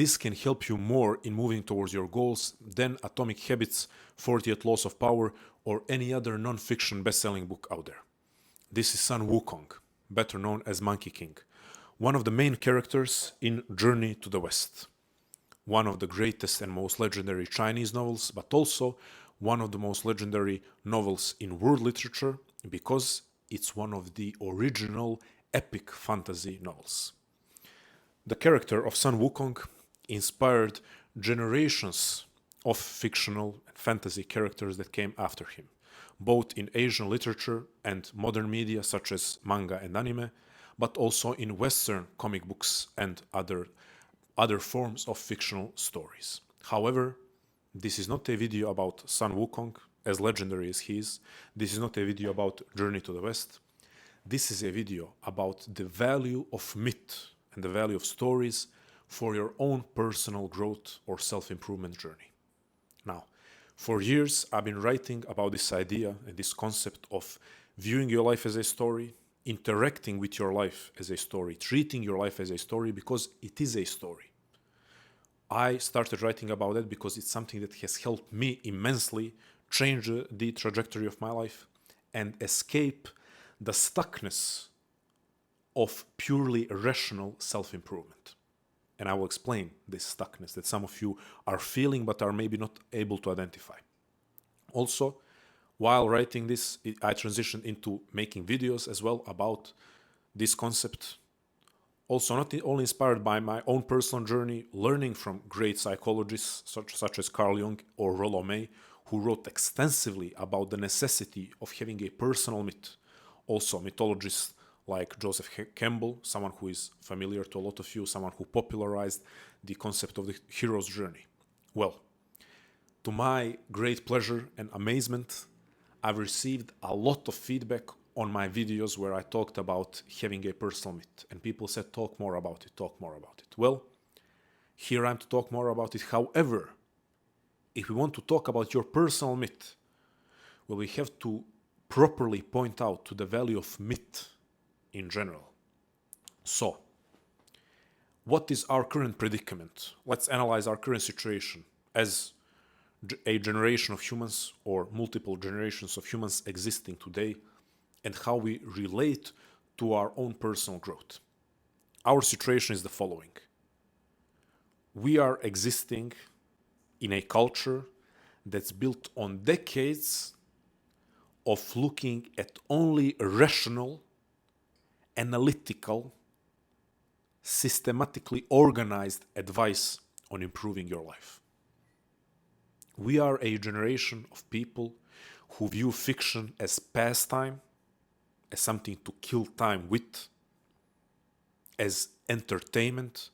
This can help you more in moving towards your goals than Atomic Habits, 48 Laws of Power, or any other non-fiction best-selling book out there. This is Sun Wukong, better known as Monkey King, one of the main characters in Journey to the West. One of the greatest and most legendary Chinese novels, but also one of the most legendary novels in world literature because it's one of the original epic fantasy novels. The character of Sun Wukong inspired generations of fictional and fantasy characters that came after him, both in Asian literature and modern media such as manga and anime, but also in Western comic books and other forms of fictional stories. However, this is not a video about Sun Wukong, as legendary as he is. This is not a video about Journey to the West. This is a video about the value of myth and the value of stories for your own personal growth or self-improvement journey. Now, for years, I've been writing about this idea and this concept of viewing your life as a story, interacting with your life as a story, treating your life as a story because it is a story. I started writing about that because it's something that has helped me immensely change the trajectory of my life and escape the stuckness of purely rational self-improvement. And I will explain this stuckness that some of you are feeling but are maybe not able to identify. Also, while writing this, I transitioned into making videos as well about this concept. Also, not only inspired by my own personal journey, learning from great psychologists such as Carl Jung or Rollo May, who wrote extensively about the necessity of having a personal myth. Also, mythologists like Joseph Campbell, someone who is familiar to a lot of you, someone who popularized the concept of the hero's journey. Well, to my great pleasure and amazement, I've received a lot of feedback on my videos where I talked about having a personal myth. And people said, talk more about it, talk more about it. Well, here I am to talk more about it. However, if we want to talk about your personal myth, well, we have to properly point out to the value of myth in general. So, what is our current predicament? Let's analyze our current situation as a generation of humans or multiple generations of humans existing today and how we relate to our own personal growth. Our situation is the following. We are existing in a culture that's built on decades of looking at only rational, analytical, systematically organized advice on improving your life. We are a generation of people who view fiction as pastime, as something to kill time with, as entertainment,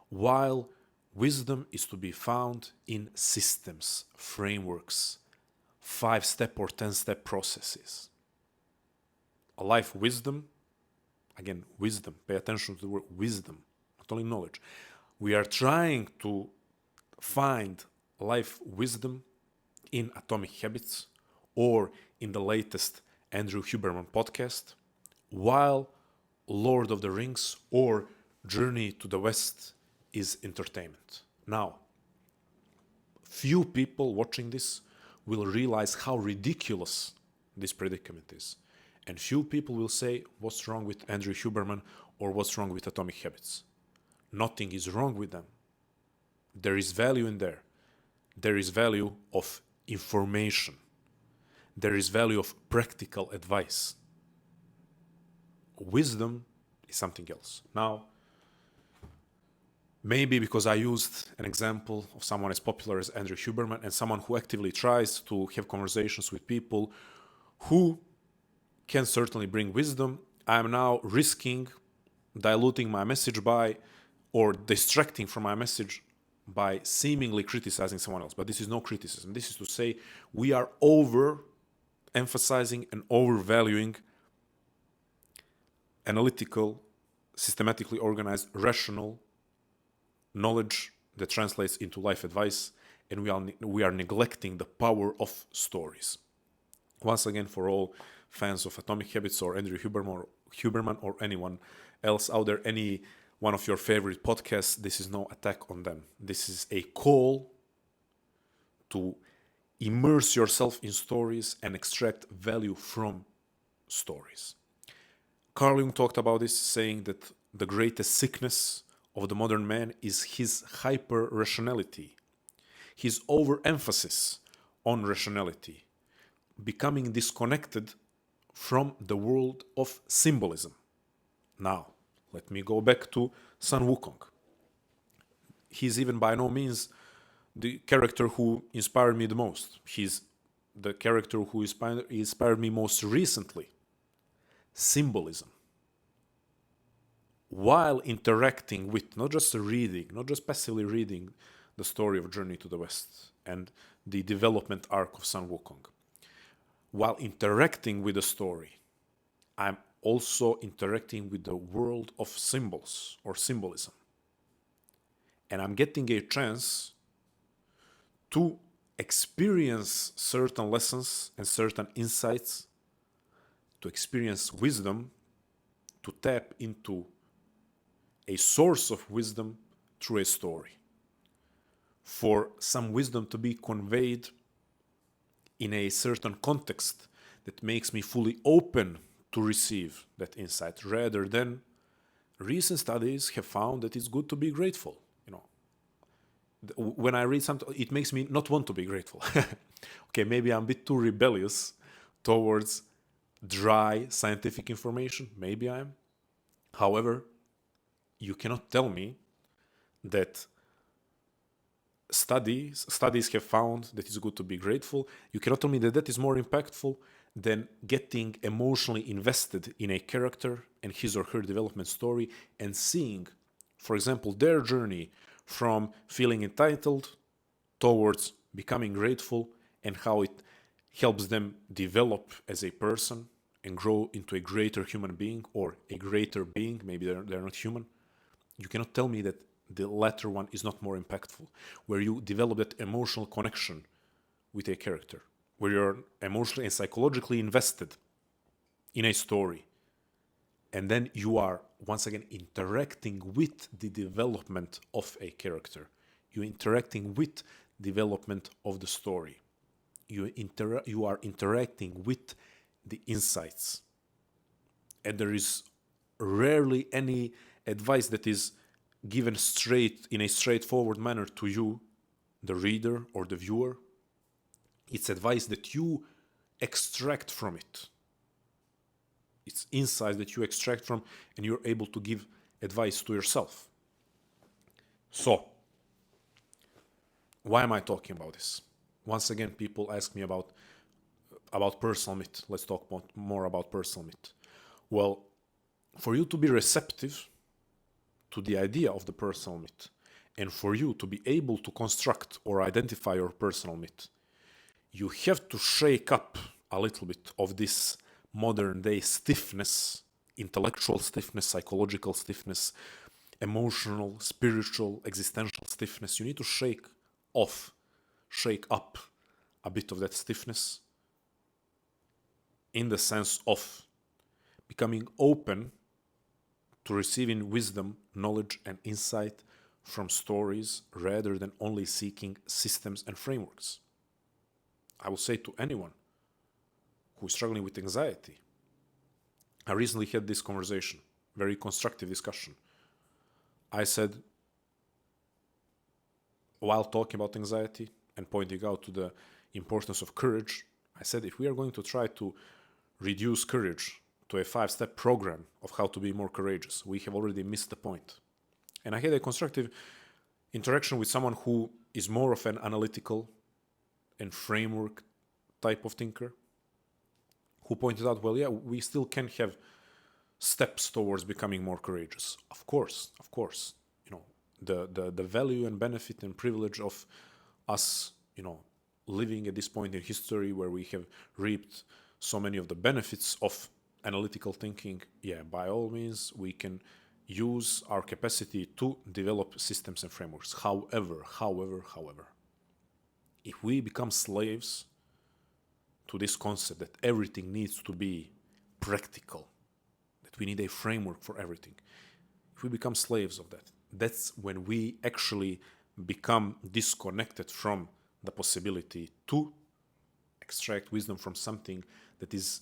while wisdom is to be found in systems, frameworks, 5-step or 10-step processes. A life wisdom, again, wisdom, pay attention to the word wisdom, not only knowledge. We are trying to find life wisdom in Atomic Habits or in the latest Andrew Huberman podcast, while Lord of the Rings or Journey to the West is entertainment. Now, few people watching this will realize how ridiculous this predicament is. And few people will say, what's wrong with Andrew Huberman or what's wrong with Atomic Habits? Nothing is wrong with them. There is value in there. There is value of information. There is value of practical advice. Wisdom is something else. Now, maybe because I used an example of someone as popular as Andrew Huberman and someone who actively tries to have conversations with people who can certainly bring wisdom, I am now risking diluting my message by or distracting from my message by seemingly criticizing someone else. But this is no criticism. This is to say we are over-emphasizing and overvaluing analytical, systematically organized, rational knowledge that translates into life advice, and we are neglecting the power of stories. Once again, for all fans of Atomic Habits or Andrew Huberman or anyone else out there, any one of your favorite podcasts, this is no attack on them. This is a call to immerse yourself in stories and extract value from stories. Carl Jung talked about this, saying that the greatest sickness of the modern man is his hyper-rationality, his overemphasis on rationality, becoming disconnected from the world of symbolism. Now, let me go back to Sun Wukong. He's even by no means the character who inspired me the most. He's the character who inspired me most recently. Symbolism. While interacting with, not just reading, not just passively reading the story of Journey to the West and the development arc of Sun Wukong, while interacting with the story, I'm also interacting with the world of symbols or symbolism. And I'm getting a chance to experience certain lessons and certain insights, to experience wisdom, to tap into a source of wisdom through a story. For some wisdom to be conveyed in a certain context that makes me fully open to receive that insight, rather than recent studies have found that it's good to be grateful. When I read something, it makes me not want to be grateful. Okay, maybe I'm a bit too rebellious towards dry scientific information. Maybe I am. However, you cannot tell me that studies have found that it's good to be grateful. You cannot tell me that that is more impactful than getting emotionally invested in a character and his or her development story and seeing, for example, their journey from feeling entitled towards becoming grateful, and how it helps them develop as a person and grow into a greater human being or a greater being. Maybe they're not human. You cannot tell me that the latter one is not more impactful, where you develop that emotional connection with a character, where you're emotionally and psychologically invested in a story. And then you are, once again, interacting with the development of a character. You're interacting with development of the story. You are interacting with the insights. And there is rarely any advice that is given straight in a straightforward manner to you, the reader or the viewer. It's advice that you extract from it. It's insights that you extract from, and you're able to give advice to yourself. So, why am I talking about this? Once again, people ask me about personal myth. Let's talk more about personal myth. Well, for you to be receptive to the idea of the personal myth, and for you to be able to construct or identify your personal myth, you have to shake up a little bit of this modern day stiffness, intellectual stiffness, psychological stiffness, emotional, spiritual, existential stiffness. You need to shake up a bit of that stiffness in the sense of becoming open to receiving wisdom, knowledge, and insight from stories rather than only seeking systems and frameworks. I will say to anyone who is struggling with anxiety, I recently had this conversation, very constructive discussion. I said, while talking about anxiety and pointing out to the importance of courage, I said, if we are going to try to reduce courage to a 5-step program of how to be more courageous, we have already missed the point. And I had a constructive interaction with someone who is more of an analytical and framework type of thinker, who pointed out, well, yeah, we still can have steps towards becoming more courageous. Of course. The value and benefit and privilege of us, living at this point in history where we have reaped so many of the benefits of analytical thinking, yeah, by all means, we can use our capacity to develop systems and frameworks. However, if we become slaves to this concept that everything needs to be practical, that we need a framework for everything, if we become slaves of that, that's when we actually become disconnected from the possibility to extract wisdom from something that is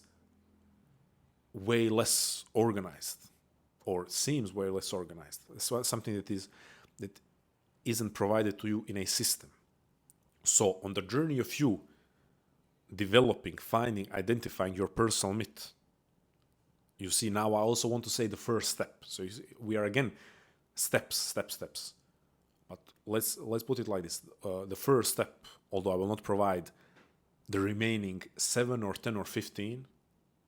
way less organized or seems way less organized. It's something that isn't provided to you in a system. So on the journey of you developing, finding, identifying your personal myth, you see, now I also want to say the first step. So you see, we are again steps. But let's put it like this: the first step, although I will not provide the remaining 7 or 10 or 15,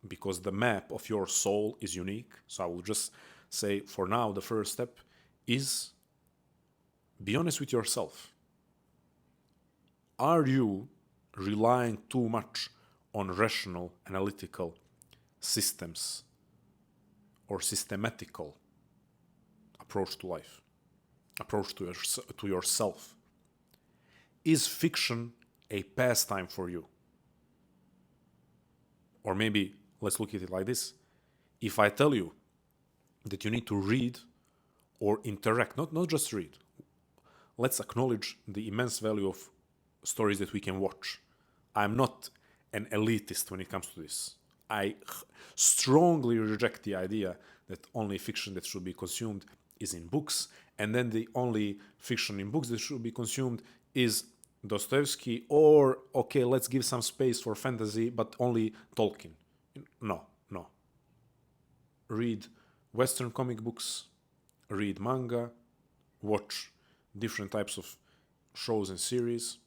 because the map of your soul is unique. So I will just say, for now, the first step is be honest with yourself. Are you relying too much on rational, analytical systems or systematical approach to life, approach to yourself? Is fiction a pastime for you? Or maybe let's look at it like this. If I tell you that you need to read or interact, not just read, let's acknowledge the immense value of stories that we can watch. I'm not an elitist when it comes to this. I strongly reject the idea that only fiction that should be consumed is in books, and then the only fiction in books that should be consumed is Dostoevsky, or, okay, let's give some space for fantasy, but only Tolkien. No. Read Western comic books, read manga, watch different types of shows and series.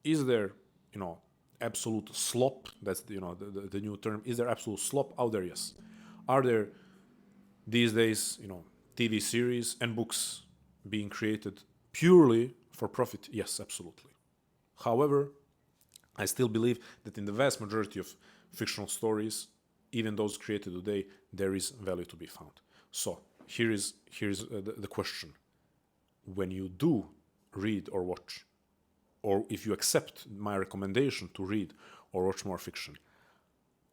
Is there, absolute slop? That's, the new term. Is there absolute slop out there? Yes. Are there these days, TV series and books being created purely for profit? Yes, absolutely. However, I still believe that in the vast majority of fictional stories, even those created today, there is value to be found. So here is the question: when you do read or watch, or if you accept my recommendation to read or watch more fiction,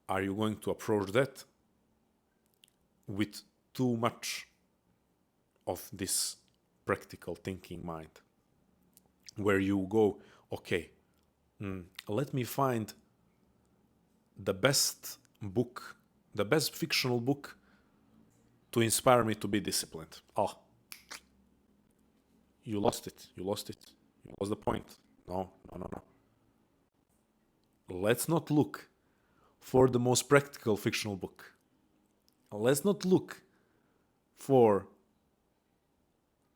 are you going to approach that with too much of this practical thinking mind, where you go, okay, let me find the best book, the best fictional book to inspire me to be disciplined? You lost it. You lost the point. No. Let's not look for the most practical fictional book. Let's not look for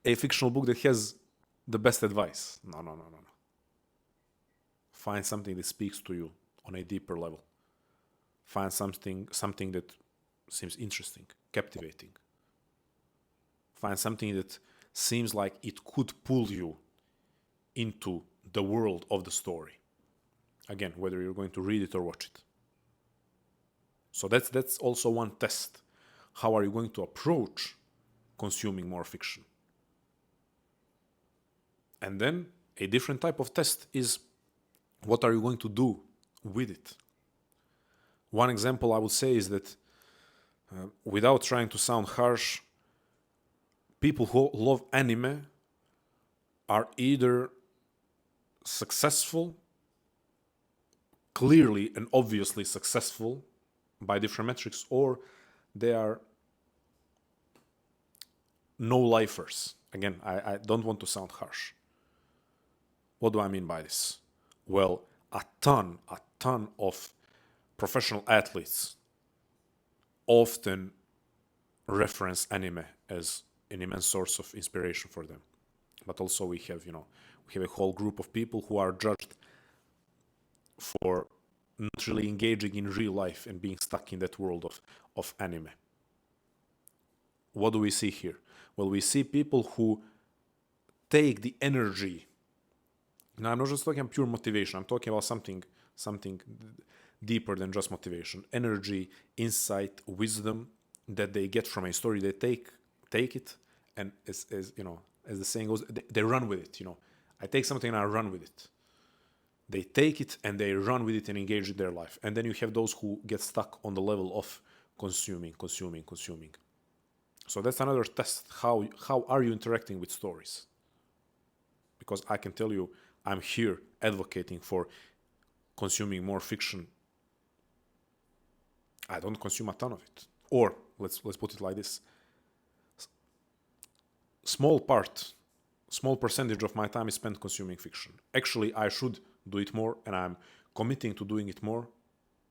a fictional book that has the best advice. No. Find something that speaks to you on a deeper level. Find something that seems interesting, captivating. Find something that seems like it could pull you into the world of the story. Again, whether you're going to read it or watch it. So that's also one test. How are you going to approach consuming more fiction? And then a different type of test is, what are you going to do with it? One example I would say is that, without trying to sound harsh, people who love anime are either successful, clearly and obviously successful by different metrics, or they are no-lifers. Again, I don't want to sound harsh. What do I mean by this? Well, a ton of professional athletes often reference anime as an immense source of inspiration for them. But also we have a whole group of people who are judged for not really engaging in real life and being stuck in that world of anime. What do we see here? Well, we see people who take the energy. Now, I'm not just talking about pure motivation. I'm talking about something deeper than just motivation. Energy, insight, wisdom that they get from a story. They take it, and as the saying goes, they run with it. I take something and I run with it. They take it and they run with it and engage in their life. And then you have those who get stuck on the level of consuming. So that's another test. How are you interacting with stories? Because I can tell you, I'm here advocating for consuming more fiction. I don't consume a ton of it. Or let's put it like this: small percentage of my time is spent consuming fiction. Actually, I should do it more, and I'm committing to doing it more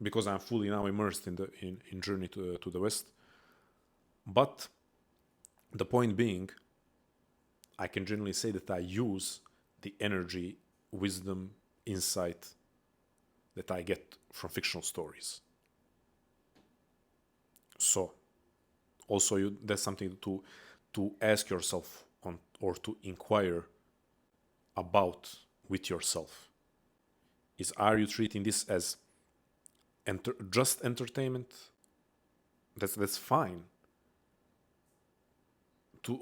because I'm fully now immersed in the in journey to the West. But the point being, I can generally say that I use the energy, wisdom, insight that I get from fictional stories. So, also that's something to ask yourself on, or to inquire about with yourself. Is, are you treating this as just entertainment? That's fine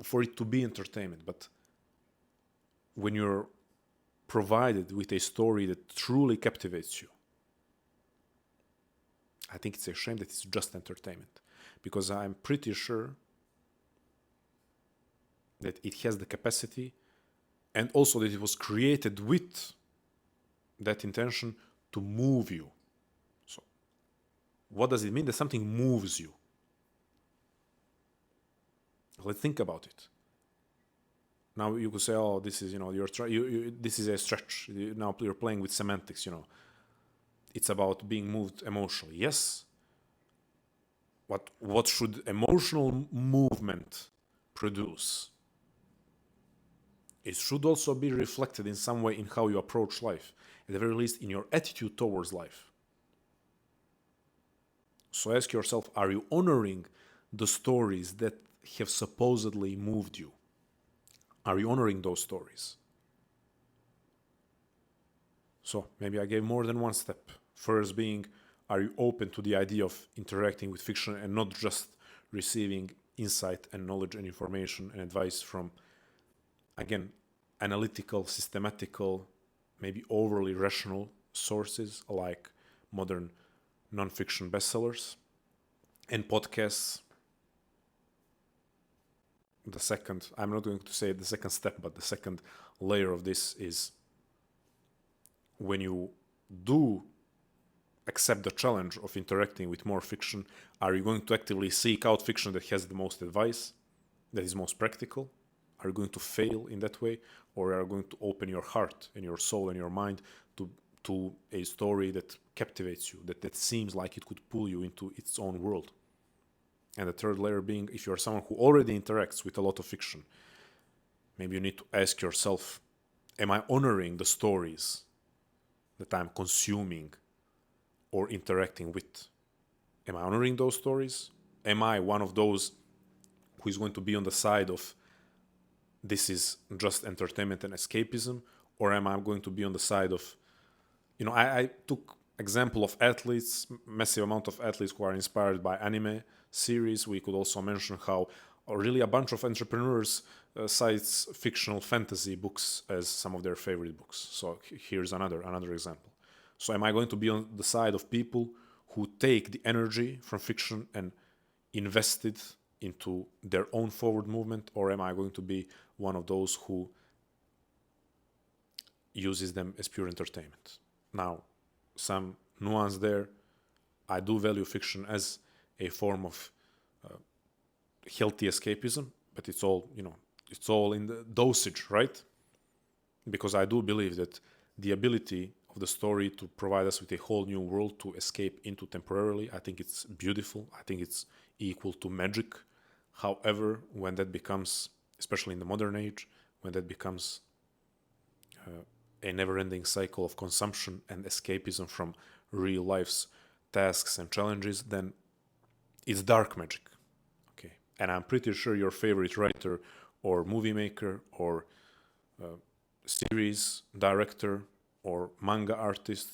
for it to be entertainment, but when you're provided with a story that truly captivates you, I think it's a shame that it's just entertainment, because I'm pretty sure that it has the capacity, and also that it was created with that intention to move you. So what does it mean that something moves you? Let's think about it. Now you could say, "Oh, this is this is a stretch. Now you're playing with semantics. It's about being moved emotionally." Yes. What should emotional movement produce? It should also be reflected in some way in how you approach life, at the very least in your attitude towards life. So ask yourself, are you honoring the stories that have supposedly moved you? Are you honoring those stories? So maybe I gave more than one step. First being, are you open to the idea of interacting with fiction and not just receiving insight and knowledge and information and advice from, again, analytical, systematical, maybe overly rational sources like modern non-fiction bestsellers and podcasts? The second, I'm not going to say the second step, but the second layer of this is, when you do accept the challenge of interacting with more fiction, are you going to actively seek out fiction that has the most advice, that is most practical? Are you going to fail in that way? Or are you going to open your heart and your soul and your mind to a story that captivates you, that seems like it could pull you into its own world? And the third layer being, if you're someone who already interacts with a lot of fiction, maybe you need to ask yourself, am I honoring the stories that I'm consuming or interacting with? Am I honoring those stories? Am I one of those who is going to be on the side of this is just entertainment and escapism? Or am I going to be on the side of, I took example of athletes, massive amount of athletes who are inspired by anime series. We could also mention how really a bunch of entrepreneurs cites fictional fantasy books as some of their favorite books. So here's another example. So am I going to be on the side of people who take the energy from fiction and invest it into their own forward movement, or am I going to be one of those who uses them as pure entertainment? Now, some nuance there. I do value fiction as a form of healthy escapism, but it's all in the dosage, right? Because I do believe that the ability of the story to provide us with a whole new world to escape into temporarily, I think it's beautiful. I think it's equal to magic. However, when that becomes, especially in the modern age, when that becomes a never-ending cycle of consumption and escapism from real life's tasks and challenges, then it's dark magic. Okay, and I'm pretty sure your favorite writer or movie maker or series director or manga artist,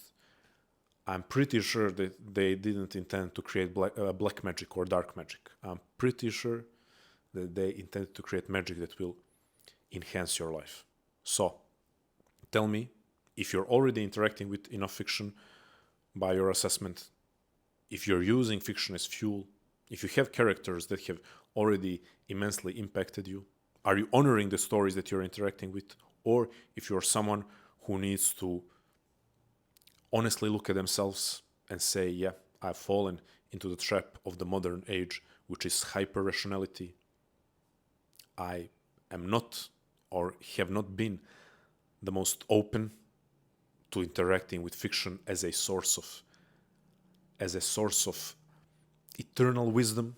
I'm pretty sure that they didn't intend to create black magic or dark magic. I'm pretty sure that they intended to create magic that will enhance your life. So, tell me, if you're already interacting with enough fiction by your assessment, if you're using fiction as fuel, if you have characters that have already immensely impacted you? Are you honoring the stories that you're interacting with? Or if you're someone who needs to honestly look at themselves and say, yeah, I've fallen into the trap of the modern age, which is hyper-rationality. I am not or have not been the most open to interacting with fiction as a source of eternal wisdom.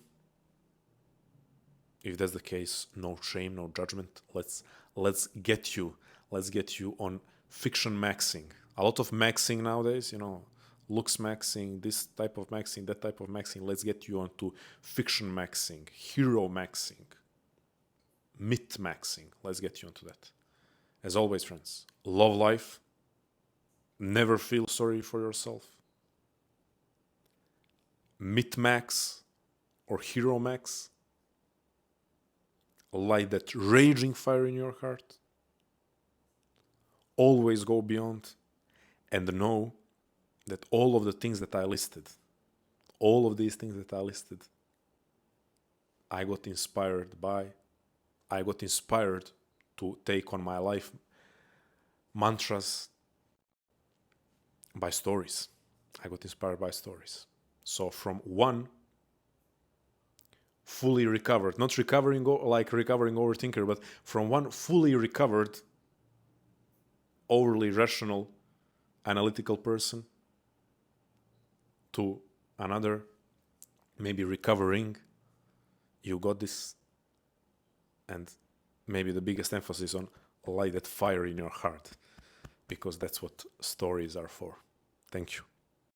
If that's the case, no shame, no judgment. Let's get you on fiction maxing. A lot of maxing nowadays, looks maxing, this type of maxing, that type of maxing. Let's get you onto fiction maxing, hero maxing, myth maxing. Let's get you onto that. As always, friends, love life. Never feel sorry for yourself. Myth max or hero max. Light that raging fire in your heart. Always go beyond and know that all of the things that I listed, all of these things that I listed, I got inspired to take on my life mantras by stories. I got inspired by stories. So from one fully recovered, not recovering like recovering overthinker, but from one fully recovered, overly rational, analytical person to another, maybe recovering, you got this, and maybe the biggest emphasis on light that fire in your heart, because that's what stories are for. Thank you.